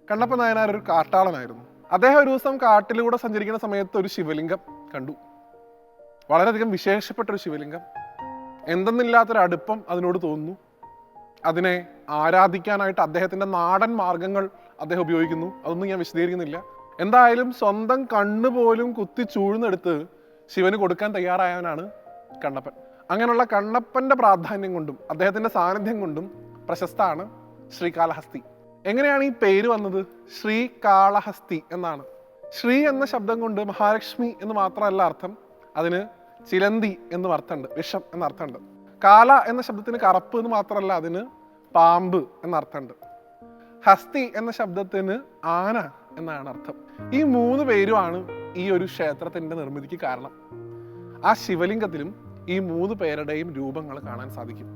കണ്ണപ്പൻ നായനാർ ഒരു കാട്ടാളനായിരുന്നു. അദ്ദേഹം ഒരു ദിവസം കാട്ടിലൂടെ സഞ്ചരിക്കുന്ന സമയത്ത് ഒരു ശിവലിംഗം കണ്ടു. വളരെയധികം വിശേഷപ്പെട്ട ഒരു ശിവലിംഗം. എന്തെന്നില്ലാത്തൊരു അടുപ്പം അതിനോട് തോന്നുന്നു. അതിനെ ആരാധിക്കാനായിട്ട് അദ്ദേഹത്തിൻ്റെ നാടൻ മാർഗങ്ങൾ അദ്ദേഹം ഉപയോഗിക്കുന്നു. അതൊന്നും ഞാൻ വിശദീകരിക്കുന്നില്ല. എന്തായാലും സ്വന്തം കണ്ണുപോലും കുത്തി ചൂഴ്ന്നെടുത്ത് ശിവന് കൊടുക്കാൻ തയ്യാറായവനാണ് കണ്ണപ്പൻ. അങ്ങനെയുള്ള കണ്ണപ്പൻ്റെ പ്രാധാന്യം കൊണ്ടും അദ്ദേഹത്തിൻ്റെ സാന്നിധ്യം കൊണ്ടും പ്രശസ്തമാണ് ശ്രീകാളഹസ്തി. എങ്ങനെയാണ് ഈ പേര് വന്നത്? ശ്രീകാളഹസ്തി എന്നാണ്. ശ്രീ എന്ന ശബ്ദം കൊണ്ട് മഹാലക്ഷ്മി എന്ന് മാത്രമല്ല അർത്ഥം, അതിന് ചിലന്തി എന്നും അർത്ഥമുണ്ട്, വിഷം എന്നർത്ഥമുണ്ട്. കാല എന്ന ശബ്ദത്തിന് കറുപ്പ് എന്ന് മാത്രമല്ല, അതിന് പാമ്പ് എന്നർത്ഥമുണ്ട്. ഹസ്തി എന്ന ശബ്ദത്തിന് ആന എന്നാണ് അർത്ഥം. ഈ 3 പേരുമാണ് ഈ ഒരു ക്ഷേത്രത്തിന്റെ നിർമ്മിതിക്ക് കാരണം. ആ ശിവലിംഗത്തിലും ഈ 3 പേരുടെയും രൂപങ്ങൾ കാണാൻ സാധിക്കും.